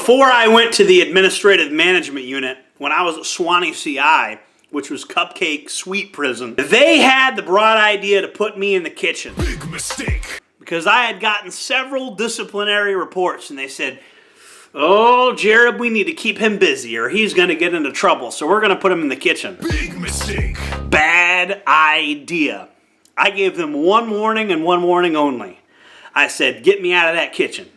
Before I went to the administrative management unit, when I was at Suwannee CI, which was Cupcake Sweet Prison, they had the broad idea to put me in the kitchen. Big mistake. Because I had gotten several disciplinary reports, and they said, oh, Jared, we need to keep him busy or he's going to get into trouble, so we're going to put him in the kitchen. Big mistake. Bad idea. I gave them one warning and one warning only. I said, get me out of that kitchen.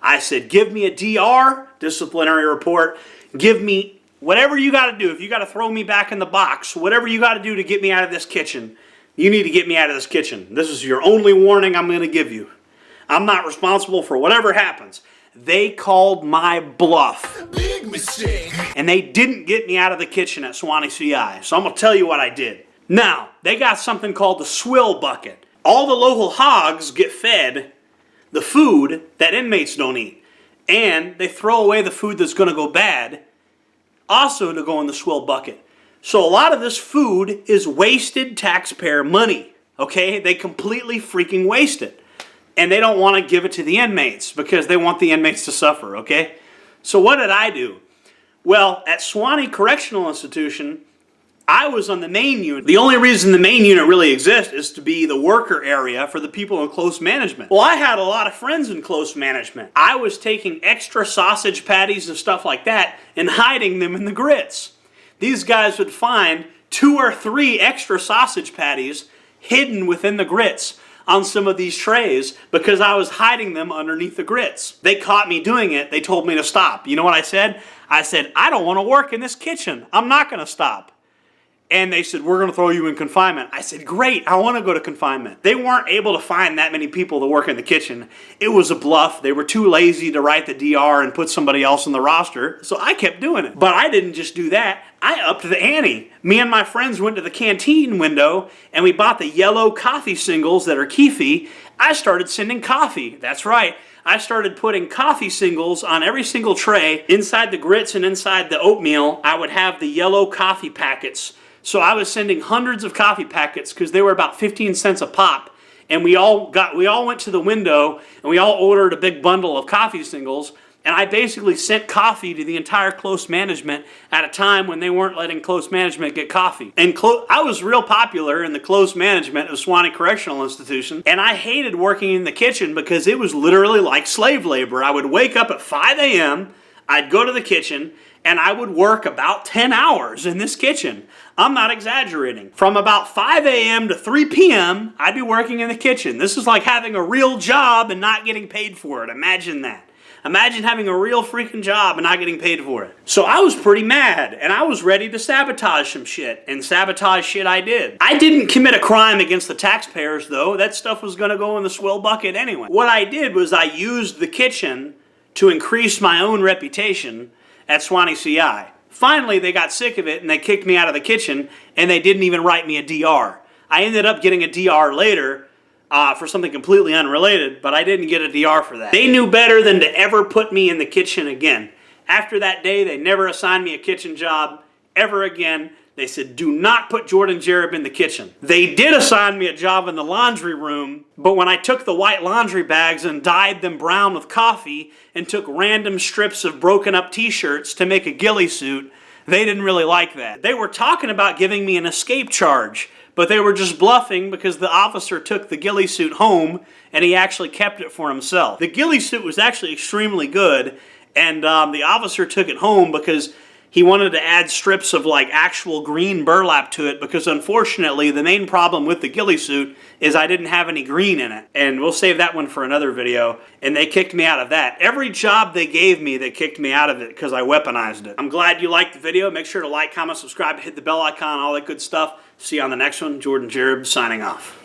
I said, give me a DR, disciplinary report. Give me whatever you got to do. If you got to throw me back in the box, whatever you got to do to get me out of this kitchen, you need to get me out of this kitchen. This is your only warning I'm going to give you. I'm not responsible for whatever happens. They called my bluff. Big mistake. And they didn't get me out of the kitchen at Suwannee CI. So I'm going to tell you what I did. Now, they got something called the swill bucket. All the local hogs get fed the food that inmates don't eat. And they throw away the food that's going to go bad, also to go in the swill bucket. So a lot of this food is wasted taxpayer money. Okay? They completely freaking waste it. And they don't want to give it to the inmates because they want the inmates to suffer, okay? So what did I do? Well, at Suwannee Correctional Institution, I was on the main unit. The only reason the main unit really exists is to be the worker area for the people in close management. Well, I had a lot of friends in close management. I was taking extra sausage patties and stuff like that and hiding them in the grits. These guys would find 2 or 3 extra sausage patties hidden within the grits on some of these trays because I was hiding them underneath the grits. They caught me doing it. They told me to stop. You know what I said? I said, I don't want to work in this kitchen. I'm not going to stop. And they said, we're going to throw you in confinement. I said, great, I want to go to confinement. They weren't able to find that many people to work in the kitchen. It was a bluff. They were too lazy to write the DR and put somebody else on the roster, so I kept doing it. But I didn't just do that. I upped the ante. Me and my friends went to the canteen window and we bought the yellow coffee singles that are Keefe. I started sending coffee. That's right. I started putting coffee singles on every single tray. Inside the grits and inside the oatmeal, I would have the yellow coffee packets. So I was sending hundreds of coffee packets because they were about 15 cents a pop. And we all went to the window and we all ordered a big bundle of coffee singles. And I basically sent coffee to the entire close management at a time when they weren't letting close management get coffee. And I was real popular in the close management of Suwannee Correctional Institution. And I hated working in the kitchen because it was literally like slave labor. I would wake up at 5 a.m., I'd go to the kitchen, and I would work about 10 hours in this kitchen. I'm not exaggerating. From about 5 a.m. to 3 p.m., I'd be working in the kitchen. This is like having a real job and not getting paid for it. Imagine that. Imagine having a real freaking job and not getting paid for it. So I was pretty mad, and I was ready to sabotage some shit, and sabotage shit I did. I didn't commit a crime against the taxpayers, though. That stuff was going to go in the swill bucket anyway. What I did was I used the kitchen to increase my own reputation at Suwannee CI. Finally, they got sick of it, and they kicked me out of the kitchen, and they didn't even write me a DR. I ended up getting a DR later, for something completely unrelated, but I didn't get a DR for that. They knew better than to ever put me in the kitchen again. After that day, they never assigned me a kitchen job ever again. They said, do not put Jordan Jareb in the kitchen. They did assign me a job in the laundry room, but when I took the white laundry bags and dyed them brown with coffee and took random strips of broken up t-shirts to make a ghillie suit, they didn't really like that. They were talking about giving me an escape charge, but they were just bluffing because the officer took the ghillie suit home and he actually kept it for himself. The ghillie suit was actually extremely good, and the officer took it home because he wanted to add strips of like actual green burlap to it because unfortunately the main problem with the ghillie suit is I didn't have any green in it. And we'll save that one for another video. And they kicked me out of that. Every job they gave me, they kicked me out of it because I weaponized it. I'm glad you liked the video. Make sure to like, comment, subscribe, hit the bell icon, all that good stuff. See you on the next one. Jordan Jareb signing off.